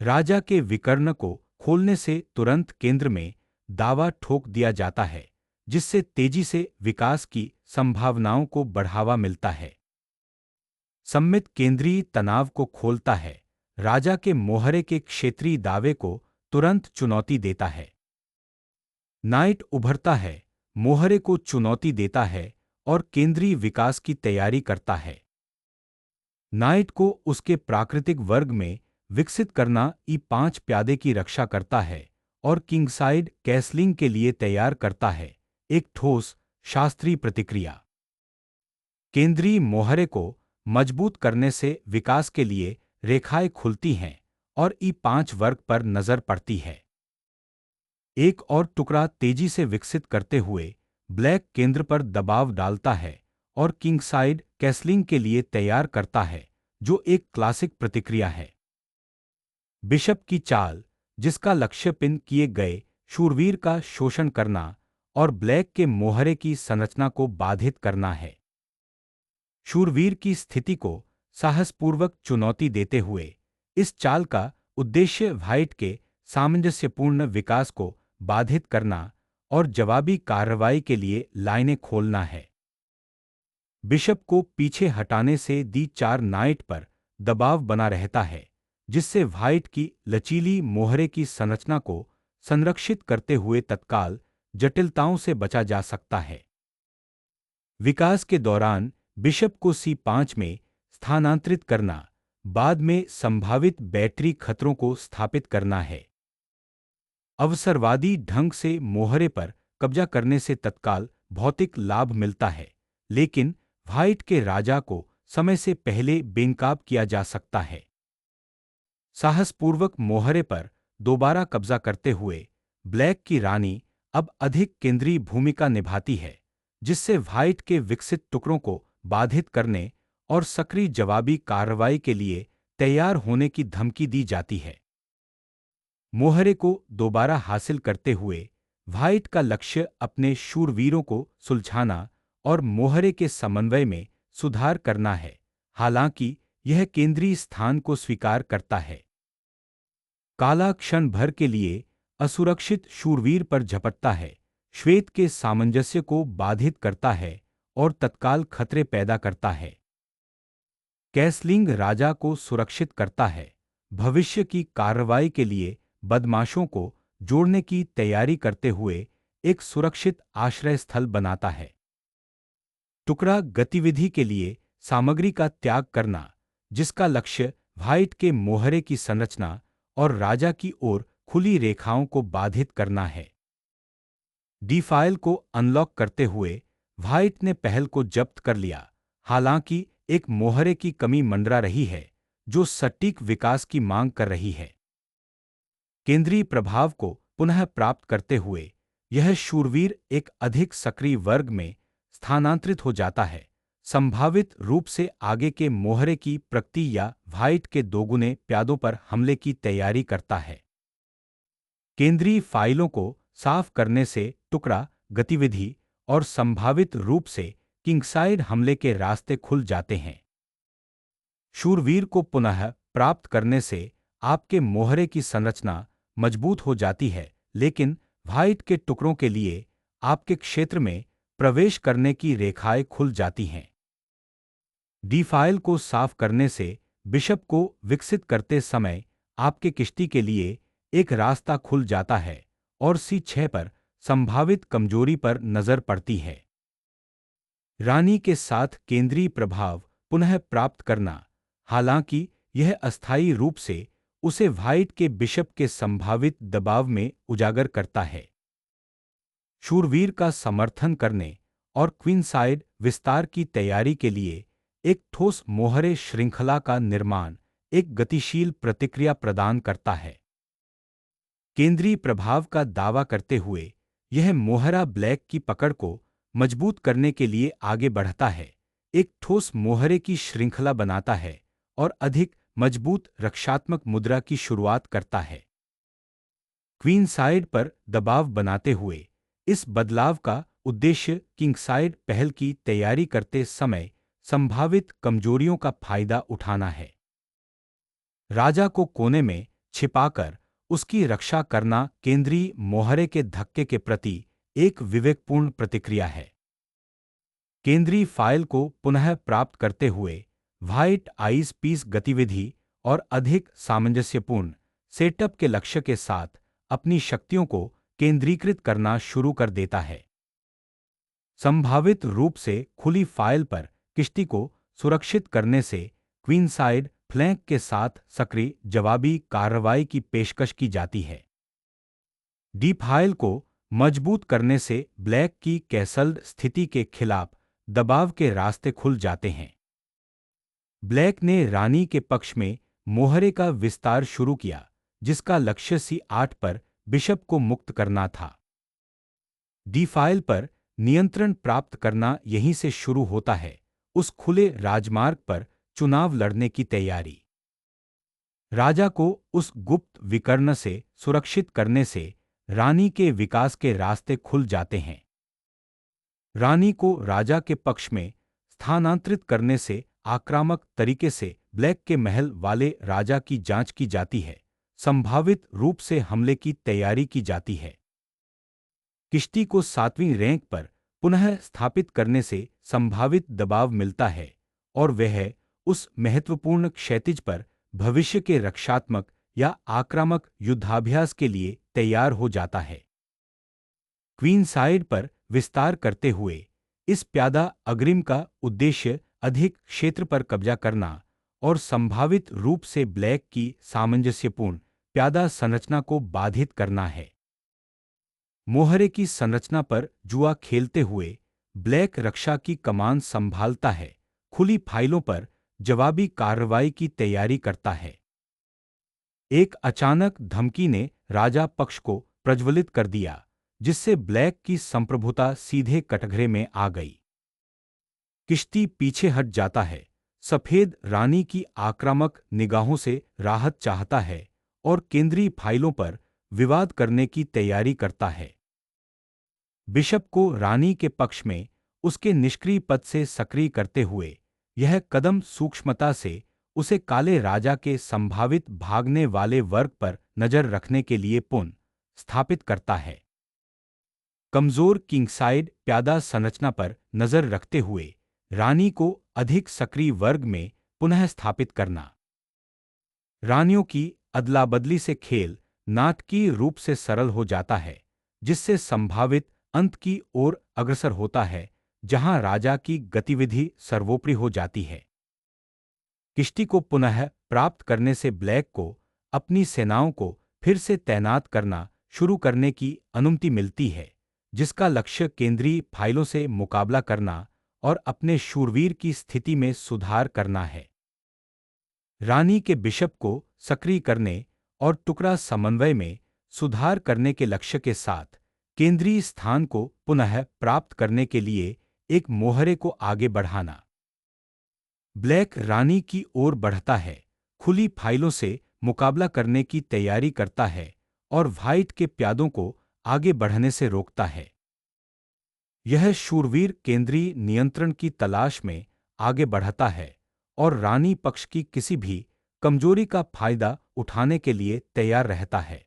राजा के विकर्ण को खोलने से तुरंत केंद्र में दावा ठोक दिया जाता है, जिससे तेजी से विकास की संभावनाओं को बढ़ावा मिलता है। सममित केंद्रीय तनाव को खोलता है, राजा के मोहरे के क्षेत्रीय दावे को तुरंत चुनौती देता है। नाइट उभरता है, मोहरे को चुनौती देता है और केंद्रीय विकास की तैयारी करता है। नाइट को उसके प्राकृतिक वर्ग में विकसित करना E5 प्यादे की रक्षा करता है और किंगसाइड कैसलिंग के लिए तैयार करता है, एक ठोस शास्त्रीय प्रतिक्रिया। केंद्रीय मोहरे को मजबूत करने से विकास के लिए रेखाएं खुलती हैं और E5 वर्ग पर नजर पड़ती है। एक और टुकड़ा तेजी से विकसित करते हुए ब्लैक केंद्र पर दबाव डालता है और किंगसाइड कैसलिंग के लिए तैयार करता है, जो एक क्लासिक प्रतिक्रिया है। बिशप की चाल, जिसका लक्ष्य पिन किए गए शूरवीर का शोषण करना और ब्लैक के मोहरे की संरचना को बाधित करना है। शूरवीर की स्थिति को साहसपूर्वक चुनौती देते हुए इस चाल का उद्देश्य व्हाइट के सामंजस्यपूर्ण विकास को बाधित करना और जवाबी कार्रवाई के लिए लाइनें खोलना है। बिशप को पीछे हटाने से D4 नाइट पर दबाव बना रहता है, जिससे व्हाइट की लचीली मोहरे की संरचना को संरक्षित करते हुए तत्काल जटिलताओं से बचा जा सकता है। विकास के दौरान बिशप को C5 में स्थानांतरित करना, बाद में संभावित बैटरी खतरों को स्थापित करना है। अवसरवादी ढंग से मोहरे पर कब्जा करने से तत्काल भौतिक लाभ मिलता है, लेकिन व्हाइट के राजा को समय से पहले बेनकाब किया जा सकता है। साहसपूर्वक मोहरे पर दोबारा कब्जा करते हुए ब्लैक की रानी अब अधिक केंद्रीय भूमिका निभाती है, जिससे व्हाइट के विकसित टुकड़ों को बाधित करने और सक्रिय जवाबी कार्रवाई के लिए तैयार होने की धमकी दी जाती है। मोहरे को दोबारा हासिल करते हुए व्हाइट का लक्ष्य अपने शूरवीरों को सुलझाना और मोहरे के समन्वय में सुधार करना है, हालांकि यह केंद्रीय स्थान को स्वीकार करता है। काला क्षण भर के लिए असुरक्षित शूरवीर पर झपटता है, श्वेत के सामंजस्य को बाधित करता है और तत्काल खतरे पैदा करता है। कैसलिंग राजा को सुरक्षित करता है, भविष्य की कार्रवाई के लिए बदमाशों को जोड़ने की तैयारी करते हुए एक सुरक्षित आश्रय स्थल बनाता है। टुकड़ा गतिविधि के लिए सामग्री का त्याग करना, जिसका लक्ष्य व्हाइट के मोहरे की संरचना और राजा की ओर खुली रेखाओं को बाधित करना है। D फाइल को अनलॉक करते हुए व्हाइट ने पहल को जब्त कर लिया, हालांकि एक मोहरे की कमी मंडरा रही है जो सटीक विकास की मांग कर रही है। केंद्रीय प्रभाव को पुनः प्राप्त करते हुए यह शूरवीर एक अधिक सक्रिय वर्ग में स्थानांतरित हो जाता है, संभावित रूप से आगे के मोहरे की प्रगति या व्हाइट के दोगुने प्यादों पर हमले की तैयारी करता है। केंद्रीय फाइलों को साफ करने से टुकड़ा गतिविधि और संभावित रूप से किंगसाइड हमले के रास्ते खुल जाते हैं। शूरवीर को पुनः प्राप्त करने से आपके मोहरे की संरचना मजबूत हो जाती है, लेकिन व्हाइट के टुकड़ों के लिए आपके क्षेत्र में प्रवेश करने की रेखाएं खुल जाती हैं। D फाइल को साफ करने से बिशप को विकसित करते समय आपके किश्ती के लिए एक रास्ता खुल जाता है और C6 पर संभावित कमजोरी पर नजर पड़ती है। रानी के साथ केंद्रीय प्रभाव पुनः प्राप्त करना, हालांकि यह अस्थायी रूप से उसे व्हाइट के बिशप के संभावित दबाव में उजागर करता है। शूरवीर का समर्थन करने और क्वीनसाइड विस्तार की तैयारी के लिए एक ठोस मोहरे श्रृंखला का निर्माण एक गतिशील प्रतिक्रिया प्रदान करता है। केंद्रीय प्रभाव का दावा करते हुए यह मोहरा ब्लैक की पकड़ को मजबूत करने के लिए आगे बढ़ता है, एक ठोस मोहरे की श्रृंखला बनाता है और अधिक मजबूत रक्षात्मक मुद्रा की शुरुआत करता है। क्वीनसाइड पर दबाव बनाते हुए इस बदलाव का उद्देश्य किंगसाइड पहल की तैयारी करते समय संभावित कमजोरियों का फायदा उठाना है। राजा को कोने में छिपाकर उसकी रक्षा करना केंद्रीय मोहरे के धक्के के प्रति एक विवेकपूर्ण प्रतिक्रिया है। केंद्रीय फाइल को पुनः प्राप्त करते हुए व्हाइट आइस पीस गतिविधि और अधिक सामंजस्यपूर्ण सेटअप के लक्ष्य के साथ अपनी शक्तियों को केंद्रीकृत करना शुरू कर देता है। संभावित रूप से खुली फाइल पर किश्ती को सुरक्षित करने से क्वीनसाइड फ्लैंक के साथ सक्रिय जवाबी कार्रवाई की पेशकश की जाती है। डी फाइल को मजबूत करने से ब्लैक की कैसल्ड स्थिति के खिलाफ दबाव के रास्ते खुल जाते हैं। ब्लैक ने रानी के पक्ष में मोहरे का विस्तार शुरू किया, जिसका लक्ष्य C8 पर बिशप को मुक्त करना था। डी फाइल पर नियंत्रण प्राप्त करना यहीं से शुरू होता है, उस खुले राजमार्ग पर चुनाव लड़ने की तैयारी। राजा को उस गुप्त विकर्ण से सुरक्षित करने से रानी के विकास के रास्ते खुल जाते हैं। रानी को राजा के पक्ष में स्थानांतरित करने से आक्रामक तरीके से ब्लैक के महल वाले राजा की जांच की जाती है, संभावित रूप से हमले की तैयारी की जाती है। किश्ती को 7वीं रैंक पर पुनः स्थापित करने से संभावित दबाव मिलता है और वह उस महत्वपूर्ण क्षैतिज पर भविष्य के रक्षात्मक या आक्रामक युद्धाभ्यास के लिए तैयार हो जाता है। क्वीनसाइड पर विस्तार करते हुए इस प्यादा अग्रिम का उद्देश्य अधिक क्षेत्र पर कब्जा करना और संभावित रूप से ब्लैक की सामंजस्यपूर्ण प्यादा संरचना को बाधित करना है। मोहरे की संरचना पर जुआ खेलते हुए ब्लैक रक्षा की कमान संभालता है, खुली फाइलों पर जवाबी कार्रवाई की तैयारी करता है। एक अचानक धमकी ने राजा पक्ष को प्रज्वलित कर दिया, जिससे ब्लैक की संप्रभुता सीधे कटघरे में आ गई। किश्ती पीछे हट जाता है, सफेद रानी की आक्रामक निगाहों से राहत चाहता है और केंद्रीय फाइलों पर विवाद करने की तैयारी करता है। बिशप को रानी के पक्ष में उसके निष्क्रिय पद से सक्रिय करते हुए यह कदम सूक्ष्मता से उसे काले राजा के संभावित भागने वाले वर्ग पर नजर रखने के लिए पुनः स्थापित करता है। कमजोर किंगसाइड प्यादा संरचना पर नजर रखते हुए रानी को अधिक सक्रिय वर्ग में पुनः स्थापित करना। रानियों की अदलाबदली से खेल नाटकीय रूप से सरल हो जाता है, जिससे संभावित अंत की ओर अग्रसर होता है, जहां राजा की गतिविधि सर्वोपरि हो जाती है। किश्ती को पुनः प्राप्त करने से ब्लैक को अपनी सेनाओं को फिर से तैनात करना शुरू करने की अनुमति मिलती है, जिसका लक्ष्य केंद्रीय फाइलों से मुकाबला करना और अपने शूरवीर की स्थिति में सुधार करना है। रानी के बिशप को सक्रिय करने और टुकड़ा समन्वय में सुधार करने के लक्ष्य के साथ केंद्रीय स्थान को पुनः प्राप्त करने के लिए एक मोहरे को आगे बढ़ाना। ब्लैक रानी की ओर बढ़ता है, खुली फाइलों से मुकाबला करने की तैयारी करता है और व्हाइट के प्यादों को आगे बढ़ने से रोकता है। यह शूरवीर केंद्रीय नियंत्रण की तलाश में आगे बढ़ता है और रानी पक्ष की किसी भी कमजोरी का फायदा उठाने के लिए तैयार रहता है।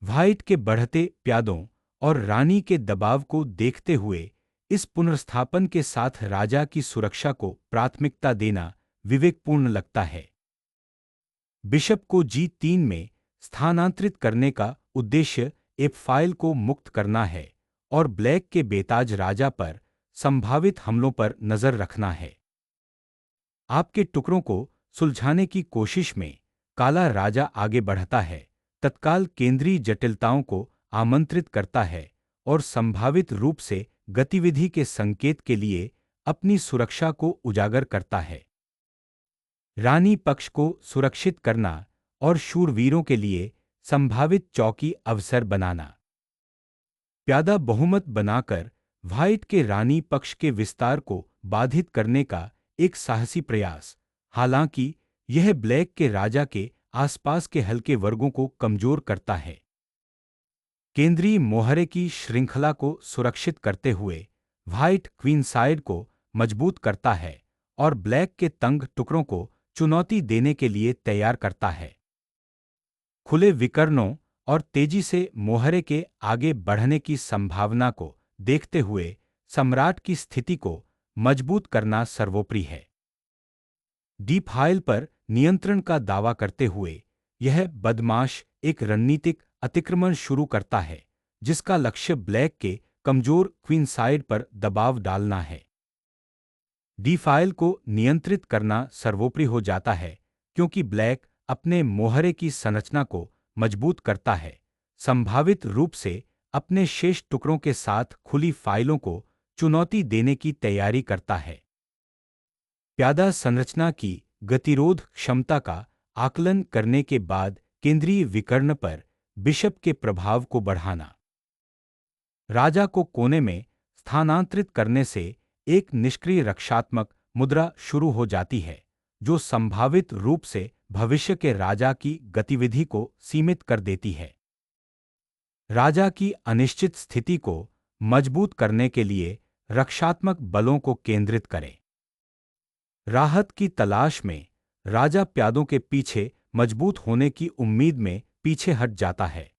व्हाइट के बढ़ते प्यादों और रानी के दबाव को देखते हुए इस पुनर्स्थापन के साथ राजा की सुरक्षा को प्राथमिकता देना विवेकपूर्ण लगता है। बिशप को G3 में स्थानांतरित करने का उद्देश्य F5 को मुक्त करना है और ब्लैक के बेताज राजा पर संभावित हमलों पर नजर रखना है। आपके टुकड़ों को सुलझाने की कोशिश में काला राजा आगे बढ़ता है, तत्काल केंद्रीय जटिलताओं को आमंत्रित करता है और संभावित रूप से गतिविधि के संकेत के लिए अपनी सुरक्षा को उजागर करता है। रानी पक्ष को सुरक्षित करना और शूरवीरों के लिए संभावित चौकी अवसर बनाना। प्यादा बहुमत बनाकर व्हाइट के रानी पक्ष के विस्तार को बाधित करने का एक साहसी प्रयास, हालांकि यह ब्लैक के राजा के आसपास के हल्के वर्गों को कमजोर करता है। केंद्रीय मोहरे की श्रृंखला को सुरक्षित करते हुए व्हाइट क्वीनसाइड को मजबूत करता है और ब्लैक के तंग टुकड़ों को चुनौती देने के लिए तैयार करता है। खुले विकर्णों और तेजी से मोहरे के आगे बढ़ने की संभावना को देखते हुए सम्राट की स्थिति को मजबूत करना सर्वोपरि है। डी फाइल पर नियंत्रण का दावा करते हुए यह बदमाश एक रणनीतिक अतिक्रमण शुरू करता है जिसका लक्ष्य ब्लैक के कमजोर क्वीन साइड पर दबाव डालना है। डी फाइल को नियंत्रित करना सर्वोपरि हो जाता है क्योंकि ब्लैक अपने मोहरे की संरचना को मजबूत करता है, संभावित रूप से अपने शेष टुकड़ों के साथ खुली फाइलों को चुनौती देने की तैयारी करता है। प्यादा संरचना की गतिरोध क्षमता का आकलन करने के बाद केंद्रीय विकर्ण पर बिशप के प्रभाव को बढ़ाना। राजा को कोने में स्थानांतरित करने से एक निष्क्रिय रक्षात्मक मुद्रा शुरू हो जाती है जो संभावित रूप से भविष्य के राजा की गतिविधि को सीमित कर देती है। राजा की अनिश्चित स्थिति को मजबूत करने के लिए रक्षात्मक बलों को केंद्रित करें। राहत की तलाश में राजा प्यादों के पीछे मजबूत होने की उम्मीद में पीछे हट जाता है।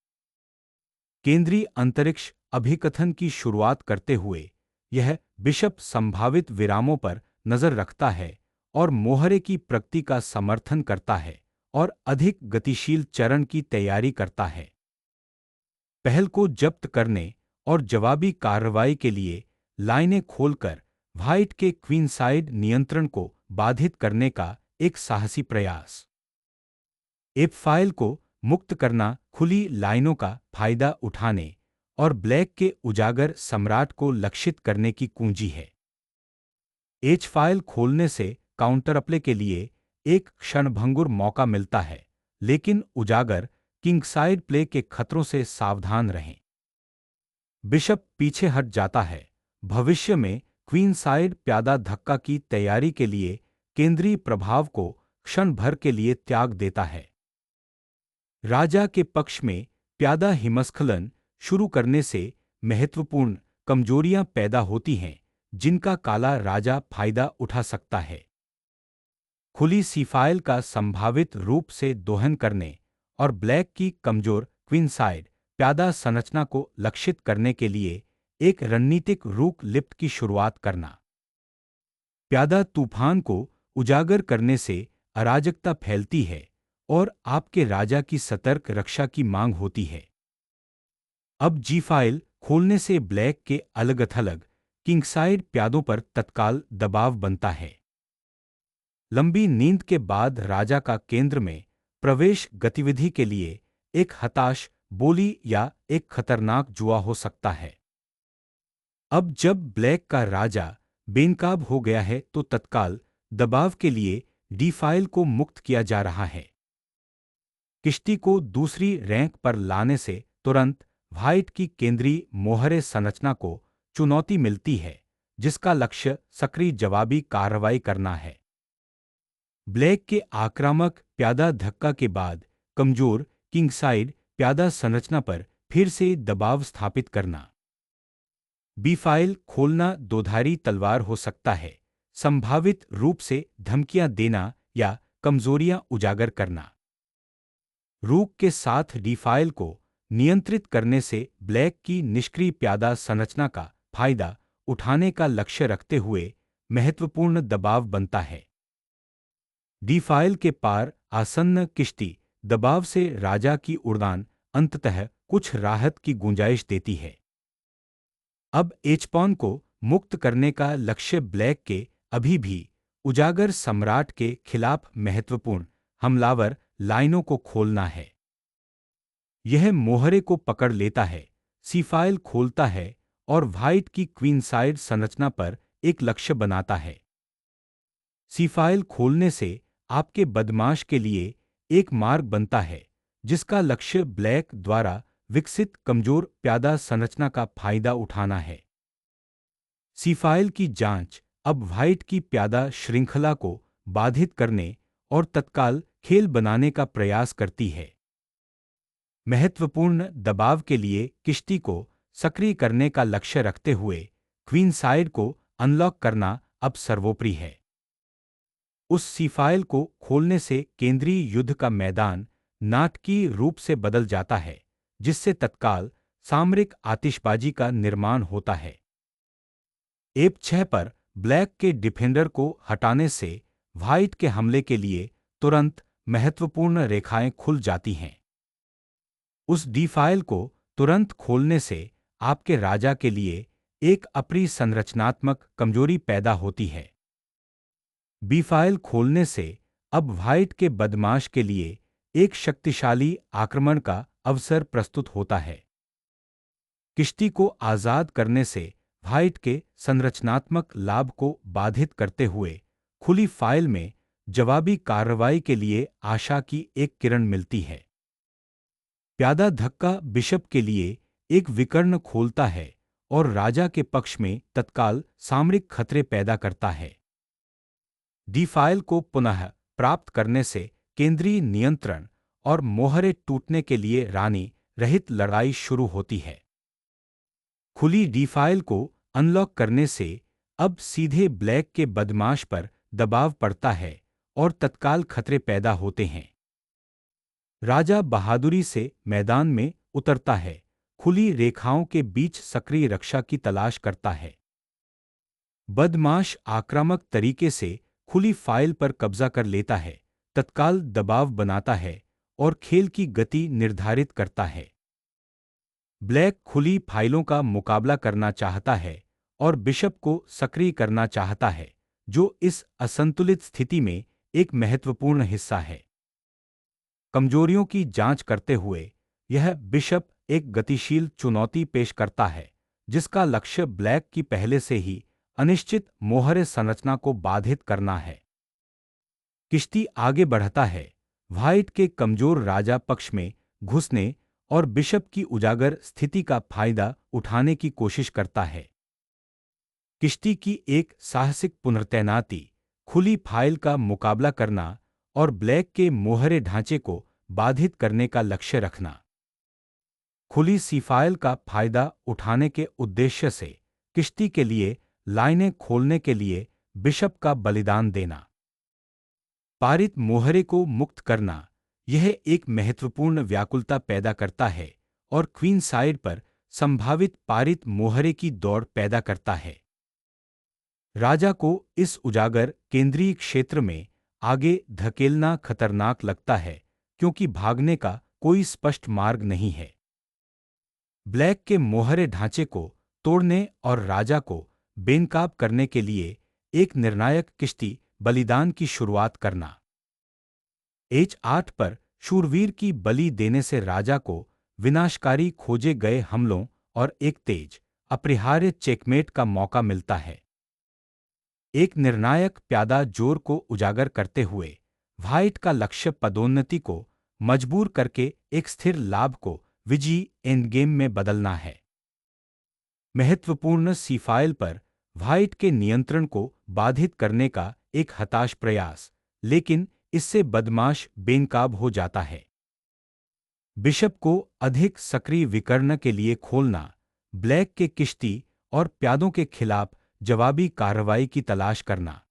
केंद्रीय अंतरिक्ष अभिकथन की शुरुआत करते हुए यह बिशप संभावित विरामों पर नजर रखता है और मोहरे की प्रगति का समर्थन करता है और अधिक गतिशील चरण की तैयारी करता है। पहल को जब्त करने और जवाबी कार्रवाई के लिए लाइनें खोलकर व्हाइट के क्वीन साइड नियंत्रण को बाधित करने का एक साहसी प्रयास। एफ फाइल को मुक्त करना खुली लाइनों का फायदा उठाने और ब्लैक के उजागर सम्राट को लक्षित करने की कुंजी है। एच फाइल खोलने से काउंटर अप्ले के लिए एक क्षणभंगुर मौका मिलता है, लेकिन उजागर किंग साइड प्ले के खतरों से सावधान रहें। बिशप पीछे हट जाता है, भविष्य में क्वीन साइड प्यादा धक्का की तैयारी के लिए केंद्रीय प्रभाव को क्षण भर के लिए त्याग देता है। राजा के पक्ष में प्यादा हिमस्खलन शुरू करने से महत्वपूर्ण कमजोरियां पैदा होती हैं जिनका काला राजा फायदा उठा सकता है। खुली सीफाइल का संभावित रूप से दोहन करने और ब्लैक की कमजोर क्वीन साइड प्यादा संरचना को लक्षित करने के लिए एक रणनीतिक रूक लिफ्ट की शुरुआत करना। प्यादा तूफान को उजागर करने से अराजकता फैलती है और आपके राजा की सतर्क रक्षा की मांग होती है। अब जी फाइल खोलने से ब्लैक के अलग थलग किंगसाइड प्यादों पर तत्काल दबाव बनता है। लंबी नींद के बाद राजा का केंद्र में प्रवेश गतिविधि के लिए एक हताश बोली या एक खतरनाक जुआ हो सकता है। अब जब ब्लैक का राजा बेनकाब हो गया है तो तत्काल दबाव के लिए डी फाइल को मुक्त किया जा रहा है। किश्ती को दूसरी रैंक पर लाने से तुरंत व्हाइट की केंद्रीय मोहरे संरचना को चुनौती मिलती है जिसका लक्ष्य सक्रिय जवाबी कार्रवाई करना है। ब्लैक के आक्रामक प्यादा धक्का के बाद कमजोर किंगसाइड प्यादा संरचना पर फिर से दबाव स्थापित करना। बी फाइल खोलना दोधारी तलवार हो सकता है, संभावित रूप से धमकियां देना या कमजोरियां उजागर करना। रूक के साथ डी फाइल को नियंत्रित करने से ब्लैक की निष्क्रिय प्यादा संरचना का फायदा उठाने का लक्ष्य रखते हुए महत्वपूर्ण दबाव बनता है। डी फाइल के पार आसन्न किश्ती दबाव से राजा की उड़ान अंततः कुछ राहत की गुंजाइश देती है। अब एच पॉन को मुक्त करने का लक्ष्य ब्लैक के अभी भी उजागर सम्राट के खिलाफ महत्वपूर्ण हमलावर लाइनों को खोलना है। यह मोहरे को पकड़ लेता है, सी फाइल खोलता है और व्हाइट की क्वीन साइड संरचना पर एक लक्ष्य बनाता है। सी फाइल खोलने से आपके बदमाश के लिए एक मार्ग बनता है जिसका लक्ष्य ब्लैक द्वारा विकसित कमजोर प्यादा संरचना का फायदा उठाना है। सी फाइल की जांच अब व्हाइट की प्यादा श्रृंखला को बाधित करने और तत्काल खेल बनाने का प्रयास करती है। महत्वपूर्ण दबाव के लिए किश्ती को सक्रिय करने का लक्ष्य रखते हुए क्वीन साइड को अनलॉक करना अब सर्वोपरि है। उस सी फाइल को खोलने से केंद्रीय युद्ध का मैदान नाटकीय रूप से बदल जाता है, जिससे तत्काल सामरिक आतिशबाजी का निर्माण होता है। एप 6 पर ब्लैक के डिफेंडर को हटाने से व्हाइट के हमले के लिए तुरंत महत्वपूर्ण रेखाएं खुल जाती हैं। उस डी फाइल को तुरंत खोलने से आपके राजा के लिए एक अप्रिय संरचनात्मक कमजोरी पैदा होती है। बी फाइल खोलने से अब व्हाइट के बदमाश के लिए एक शक्तिशाली आक्रमण का अवसर प्रस्तुत होता है। किश्ती को आजाद करने से व्हाइट के संरचनात्मक लाभ को बाधित करते हुए खुली फाइल में जवाबी कार्रवाई के लिए आशा की एक किरण मिलती है। प्यादा धक्का बिशप के लिए एक विकर्ण खोलता है और राजा के पक्ष में तत्काल सामरिक खतरे पैदा करता है। डी फाइल को पुनः प्राप्त करने से केंद्रीय नियंत्रण और मोहरे टूटने के लिए रानी रहित लड़ाई शुरू होती है। खुली डी फाइल को अनलॉक करने से अब सीधे ब्लैक के बदमाश पर दबाव पड़ता है और तत्काल खतरे पैदा होते हैं। राजा बहादुरी से मैदान में उतरता है, खुली रेखाओं के बीच सक्रिय रक्षा की तलाश करता है। बदमाश आक्रामक तरीके से खुली फाइल पर कब्जा कर लेता है, तत्काल दबाव बनाता है और खेल की गति निर्धारित करता है। ब्लैक खुली फाइलों का मुकाबला करना चाहता है और बिशप को सक्रिय करना चाहता है, जो इस असंतुलित स्थिति में एक महत्वपूर्ण हिस्सा है। कमजोरियों की जांच करते हुए यह बिशप एक गतिशील चुनौती पेश करता है, जिसका लक्ष्य ब्लैक की पहले से ही अनिश्चित मोहरे संरचना को बाधित करना है। किश्ती आगे बढ़ता है, व्हाइट के कमजोर राजा पक्ष में घुसने और बिशप की उजागर स्थिति का फायदा उठाने की कोशिश करता है। किश्ती की एक साहसिक पुनर्तैनाती, खुली फाइल का मुकाबला करना और ब्लैक के मोहरे ढांचे को बाधित करने का लक्ष्य रखना। खुली सी फाइल का फायदा उठाने के उद्देश्य से किश्ती के लिए लाइनें खोलने के लिए बिशप का बलिदान देना। पारित मोहरे को मुक्त करना, यह एक महत्वपूर्ण व्याकुलता पैदा करता है और क्वीन साइड पर संभावित पारित मोहरे की दौड़ पैदा करता है। राजा को इस उजागर केंद्रीय क्षेत्र में आगे धकेलना खतरनाक लगता है, क्योंकि भागने का कोई स्पष्ट मार्ग नहीं है। ब्लैक के मोहरे ढांचे को तोड़ने और राजा को बेनकाब करने के लिए एक निर्णायक किश्ती बलिदान की शुरुआत करना। H8 पर शूरवीर की बलि देने से राजा को विनाशकारी खोजे गए हमलों और एक तेज, अपरिहार्य चेकमेट का मौका मिलता है। एक निर्णायक प्यादा जोर को उजागर करते हुए व्हाइट का लक्ष्य पदोन्नति को मजबूर करके एक स्थिर लाभ को विजयी एंडगेम में बदलना है। महत्वपूर्ण सी फाइल पर व्हाइट के नियंत्रण को बाधित करने का एक हताश प्रयास, लेकिन इससे बदमाश बेनकाब हो जाता है। बिशप को अधिक सक्रिय विकर्ण के लिए खोलना, ब्लैक के किश्ती और प्यादों के खिलाफ जवाबी कार्रवाई की तलाश करना।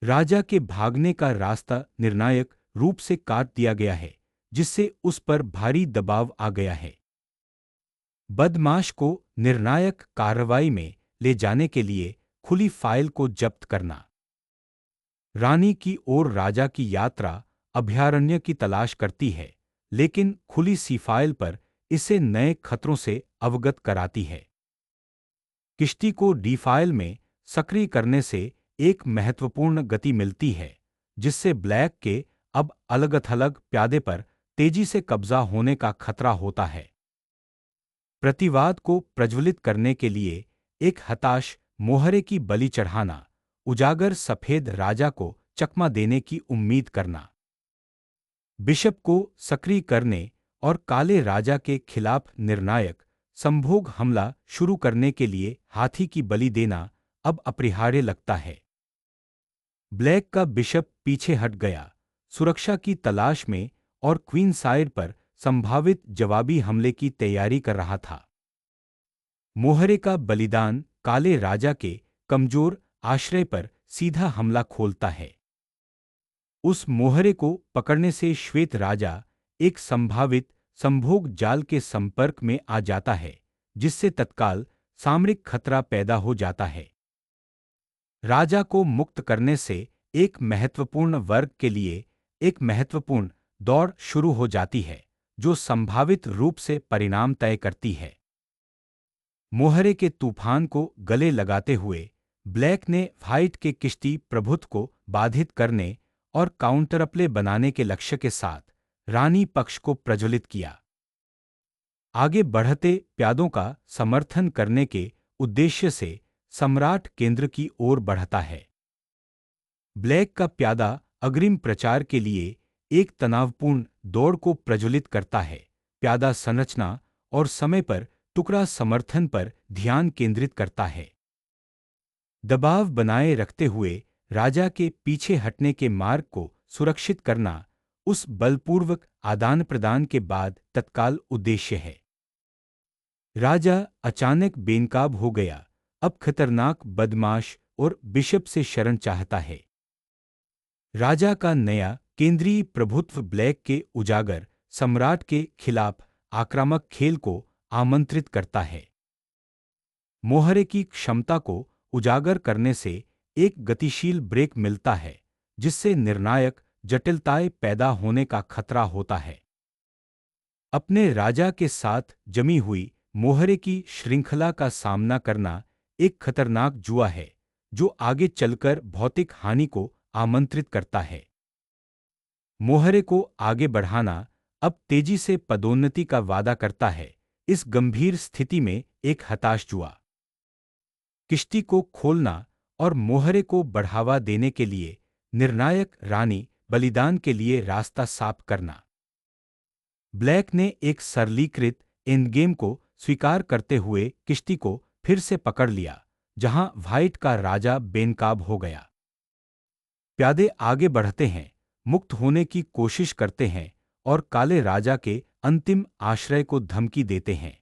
राजा के भागने का रास्ता निर्णायक रूप से काट दिया गया है, जिससे उस पर भारी दबाव आ गया है। बदमाश को निर्णायक कार्रवाई में ले जाने के लिए खुली फाइल को जब्त करना। रानी की ओर राजा की यात्रा अभयारण्य की तलाश करती है, लेकिन खुली सी फाइल पर इसे नए खतरों से अवगत कराती है। किश्ती को डी फाइल में सक्रिय करने से एक महत्वपूर्ण गति मिलती है, जिससे ब्लैक के अब अलग-थलग प्यादे पर तेजी से कब्जा होने का खतरा होता है। प्रतिवाद को प्रज्वलित करने के लिए एक हताश मोहरे की बलि चढ़ाना, उजागर सफेद राजा को चकमा देने की उम्मीद करना। बिशप को सक्रिय करने और काले राजा के खिलाफ निर्णायक संभोग हमला शुरू करने के लिए हाथी की बलि देना अब अपरिहार्य लगता है। ब्लैक का बिशप पीछे हट गया, सुरक्षा की तलाश में और क्वीन साइड पर संभावित जवाबी हमले की तैयारी कर रहा था। मोहरे का बलिदान काले राजा के कमजोर आश्रय पर सीधा हमला खोलता है। उस मोहरे को पकड़ने से श्वेत राजा एक संभावित संभोग जाल के संपर्क में आ जाता है, जिससे तत्काल सामरिक खतरा पैदा हो जाता है। राजा को मुक्त करने से एक महत्वपूर्ण वर्ग के लिए एक महत्वपूर्ण दौड़ शुरू हो जाती है, जो संभावित रूप से परिणाम तय करती है। मोहरे के तूफान को गले लगाते हुए ब्लैक ने व्हाइट के किश्ती प्रभुत्व को बाधित करने और काउंटरप्ले बनाने के लक्ष्य के साथ रानी पक्ष को प्रज्वलित किया। आगे बढ़ते प्यादों का समर्थन करने के उद्देश्य से सम्राट केंद्र की ओर बढ़ता है। ब्लैक का प्यादा अग्रिम प्रचार के लिए एक तनावपूर्ण दौड़ को प्रज्वलित करता है, प्यादा संरचना और समय पर टुकड़ा समर्थन पर ध्यान केंद्रित करता है। दबाव बनाए रखते हुए राजा के पीछे हटने के मार्ग को सुरक्षित करना उस बलपूर्वक आदान प्रदान के बाद तत्काल उद्देश्य है। राजा अचानक बेनकाब हो गया, अब खतरनाक बदमाश और बिशप से शरण चाहता है। राजा का नया केंद्रीय प्रभुत्व ब्लैक के उजागर सम्राट के खिलाफ आक्रामक खेल को आमंत्रित करता है। मोहरे की क्षमता को उजागर करने से एक गतिशील ब्रेक मिलता है, जिससे निर्णायक जटिलताएं पैदा होने का खतरा होता है। अपने राजा के साथ जमी हुई मोहरे की श्रृंखला का सामना करना एक खतरनाक जुआ है, जो आगे चलकर भौतिक हानि को आमंत्रित करता है। मोहरे को आगे बढ़ाना अब तेजी से पदोन्नति का वादा करता है, इस गंभीर स्थिति में एक हताश जुआ। किश्ती को खोलना और मोहरे को बढ़ावा देने के लिए निर्णायक रानी बलिदान के लिए रास्ता साफ करना। ब्लैक ने एक सरलीकृत एंडगेम को स्वीकार करते हुए किश्ती को फिर से पकड़ लिया, जहां व्हाइट का राजा बेनकाब हो गया। प्यादे आगे बढ़ते हैं, मुक्त होने की कोशिश करते हैं और काले राजा के अंतिम आश्रय को धमकी देते हैं।